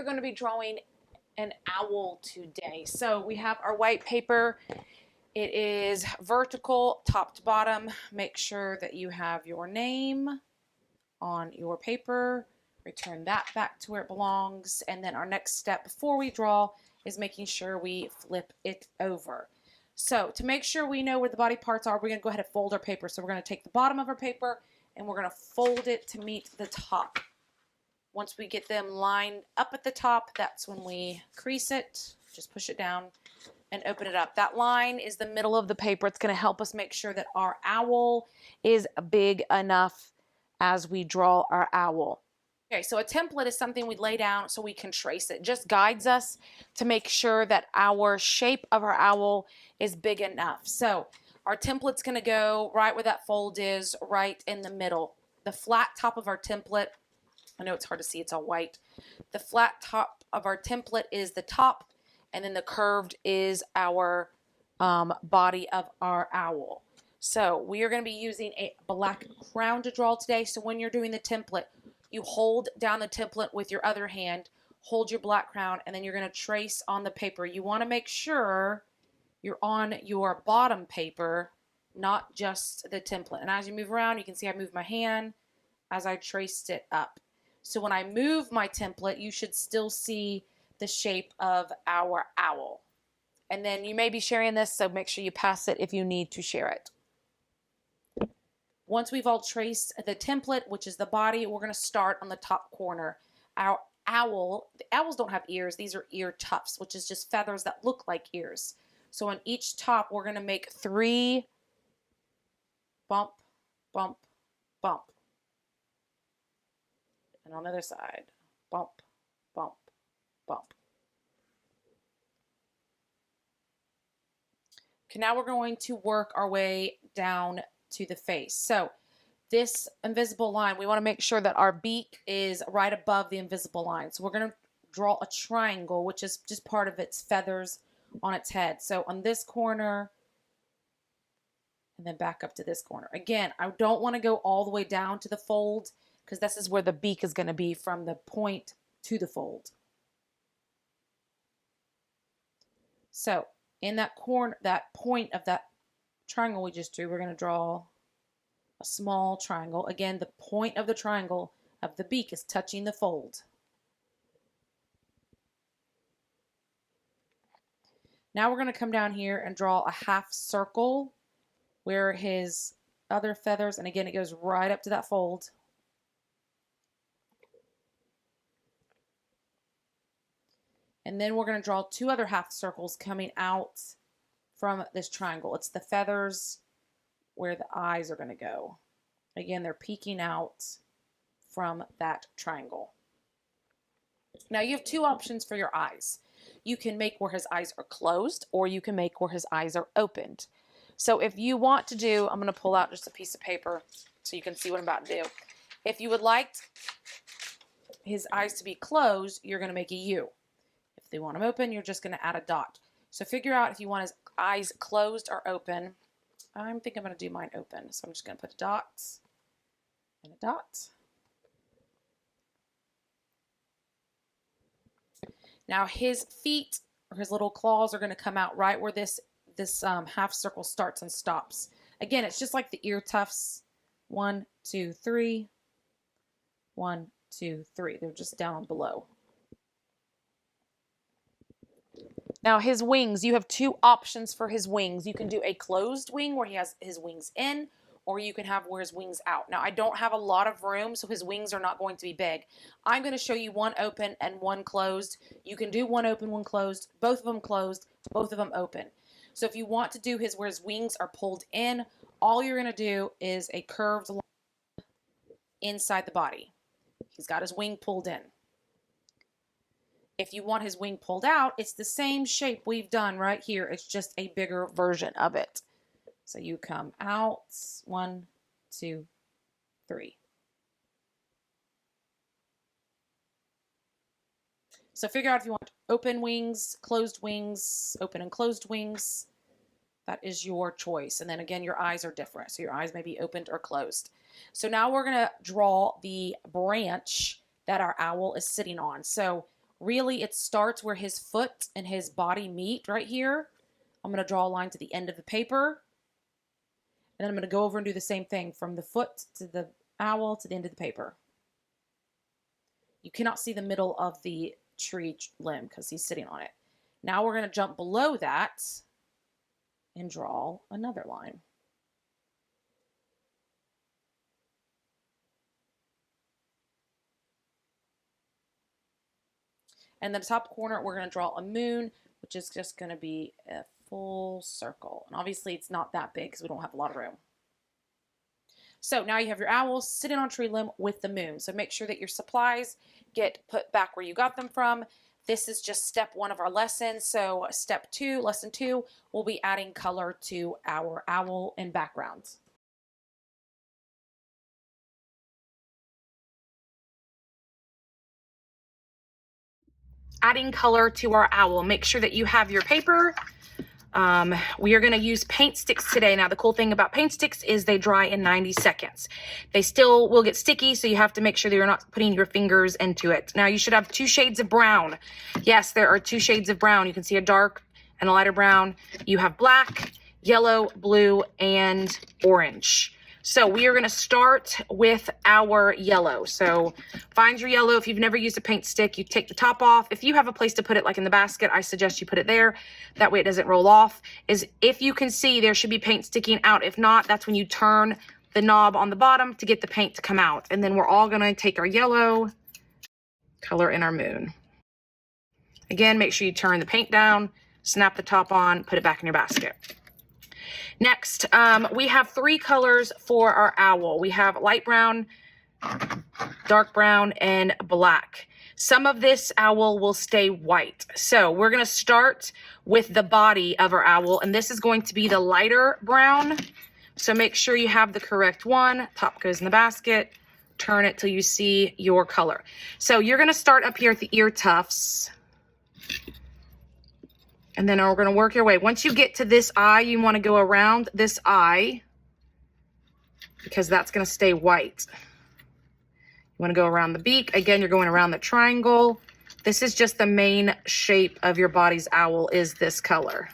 are going to be drawing an owl today. So we have our white paper. It is vertical, top to bottom. Make sure that you have your name on your paper. Return that back to where it belongs. And then our next step before we draw is making sure we flip it over. So to make sure we know where the body parts are, we're going to go ahead and fold our paper. So we're going to take the bottom of our paper and we're going to fold it to meet the top. Once we get them lined up at the top, that's when we crease it. Just push it down and open it up. That line is the middle of the paper. It's going to help us make sure that our owl is big enough as we draw our owl. Okay, so a template is something we lay down so we can trace it. It just guides us to make sure that our shape of our owl is big enough. So our template's going to go right where that fold is, right in the middle. The flat top of our template, I know it's hard to see, it's all white. The flat top of our template is the top, and then the curved is our body of our owl. So we are going to be using a black crown to draw today. So when you're doing the template, you hold down the template with your other hand, hold your black crown, and then you're going to trace on the paper. You want to make sure you're on your bottom paper, not just the template. And as you move around, you can see I move my hand as I traced it up. So when I move my template, you should still see the shape of our owl. And then you may be sharing this, so make sure you pass it if you need to share it. Once we've all traced the template, which is the body, we're going to start on the top corner. Our owl, the owls don't have ears. These are ear tufts, which is just feathers that look like ears. So on each top, we're going to make 3 bump, bump, bump. And on the other side, bump, bump, bump. Okay, now we're going to work our way down to the face. So this invisible line, we want to make sure that our beak is right above the invisible line. So we're going to draw a triangle, which is just part of its feathers on its head. So on this corner, and then back up to this corner. Again, I don't want to go all the way down to the fold, because this is where the beak is going to be from the point to the fold. So in that corner, that point of that triangle we just drew, we're going to draw a small triangle. Again, the point of the triangle of the beak is touching the fold. Now we're going to come down here and draw a half circle where his other feathers, and again, it goes right up to that fold. And then we're going to draw 2 other half circles coming out from this triangle. It's the feathers where the eyes are going to go. Again, they're peeking out from that triangle. Now you have 2 options for your eyes. You can make where his eyes are closed, or you can make where his eyes are opened. So if you want to do, I'm going to pull out just a piece of paper so you can see what I'm about to do. If you would like his eyes to be closed, you're going to make a U. If they want them open, you're just going to add a dot. So figure out if you want his eyes closed or open. I think I'm going to do mine open. So I'm just going to put a dot and a dot. Now his feet or his little claws are going to come out right where this half circle starts and stops. Again, it's just like the ear tufts. 1, 2, 3. 1, 2, 3. They're just down below. Now his wings, you have 2 options for his wings. You can do a closed wing where he has his wings in, or you can have where his wings out. Now I don't have a lot of room, so his wings are not going to be big. I'm going to show you 1 open and 1 closed. You can do 1 open, 1 closed, both of them closed, both of them open. So if you want to do his where his wings are pulled in, all you're going to do is a curved line inside the body. He's got his wing pulled in. If you want his wing pulled out, it's the same shape we've done right here. It's just a bigger version of it. So you come out, 1, 2, 3. So figure out if you want open wings, closed wings, open and closed wings. That is your choice. And then again, your eyes are different. So your eyes may be opened or closed. So now we're going to draw the branch that our owl is sitting on. So Really, it starts where his foot and his body meet right here. I'm going to draw a line to the end of the paper. And then I'm going to go over and do the same thing from the foot to the owl to the end of the paper. You cannot see the middle of the tree limb because he's sitting on it. Now we're going to jump below that and draw another line. And then the top corner, we're going to draw a moon, which is just going to be a full circle. And obviously it's not that big because we don't have a lot of room. So now you have your owl sitting on a tree limb with the moon. So make sure that your supplies get put back where you got them from. This is just step 1 of our lesson. So step 2, lesson 2, we'll be adding color to our owl and background. Adding color to our owl. Make sure that you have your paper. We are going to use paint sticks today. Now, the cool thing about paint sticks is they dry in 90 seconds. They still will get sticky, so you have to make sure that you're not putting your fingers into it. Now, you should have 2 shades of brown. Yes, there are 2 shades of brown. You can see a dark and a lighter brown. You have black, yellow, blue, and orange. So we are going to start with our yellow. So find your yellow. If you've never used a paint stick, you take the top off. If you have a place to put it, like in the basket, I suggest you put it there. That way it doesn't roll off. If you can see, there should be paint sticking out. If not, that's when you turn the knob on the bottom to get the paint to come out. And then we're all going to take our yellow, color in our moon. Again, make sure you turn the paint down, snap the top on, put it back in your basket. Next, we have 3 colors for our owl. We have light brown, dark brown, and black. Some of this owl will stay white. So we're going to start with the body of our owl, and this is going to be the lighter brown. So make sure you have the correct one. Top goes in the basket. Turn it till you see your color. So you're going to start up here at the ear tufts. And then we're going to work your way. Once you get to this eye, you want to go around this eye because that's going to stay white. You want to go around the beak. Again, you're going around the triangle. This is just the main shape of your body's owl is this color.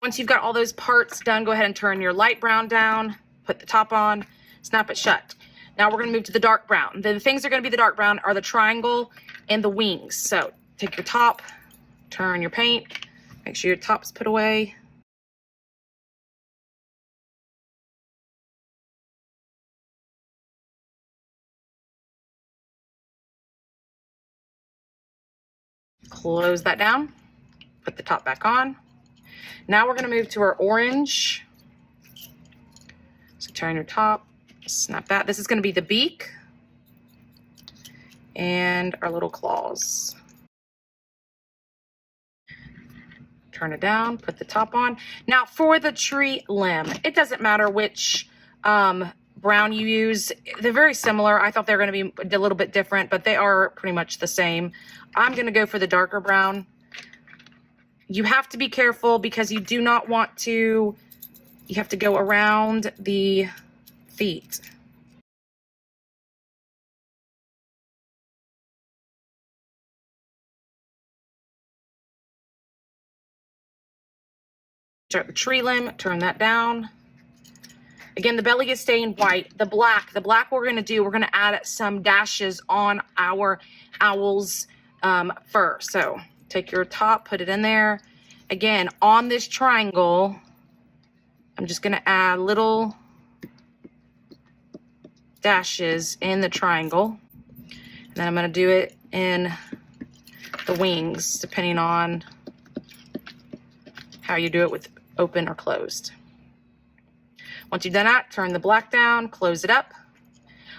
Once you've got all those parts done, go ahead and turn your light brown down, put the top on, snap it shut. Now we're going to move to the dark brown. The things that are going to be the dark brown are the triangle and the wings. So take your top, turn your paint, make sure your top's put away. Close that down, put the top back on. Now we're going to move to our orange. So turn your top, snap that. This is going to be the beak and our little claws. Turn it down, put the top on. Now for the tree limb, it doesn't matter which brown you use. They're very similar. I thought they were going to be a little bit different, but they are pretty much the same. I'm going to go for the darker brown. You have to be careful because you do not want to, you have to go around the feet. Start the tree limb, turn that down. Again, the belly is staying white. The black we're going to do, we're going to add some dashes on our owl's fur. So take your top, put it in there. Again, on this triangle, I'm just going to add little dashes in the triangle. And then I'm going to do it in the wings, depending on how you do it with open or closed. Once you've done that, turn the black down, close it up.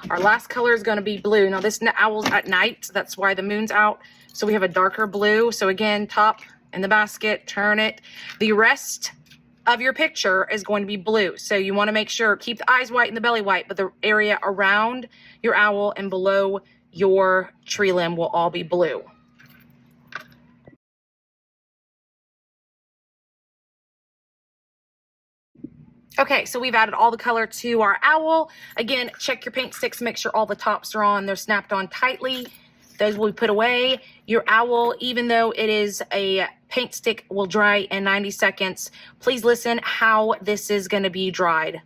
Our last color is going to be blue. Now this owl's at night, so that's why the moon's out. So we have a darker blue. So again, top in the basket, turn it. The rest of your picture is going to be blue. So you want to make sure, keep the eyes white and the belly white, but the area around your owl and below your tree limb will all be blue. Okay, so we've added all the color to our owl. Again, check your paint sticks, make sure all the tops are on, they're snapped on tightly. Those will be put away. Your owl, even though it is a paint stick, will dry in 90 seconds. Please listen how this is gonna be dried.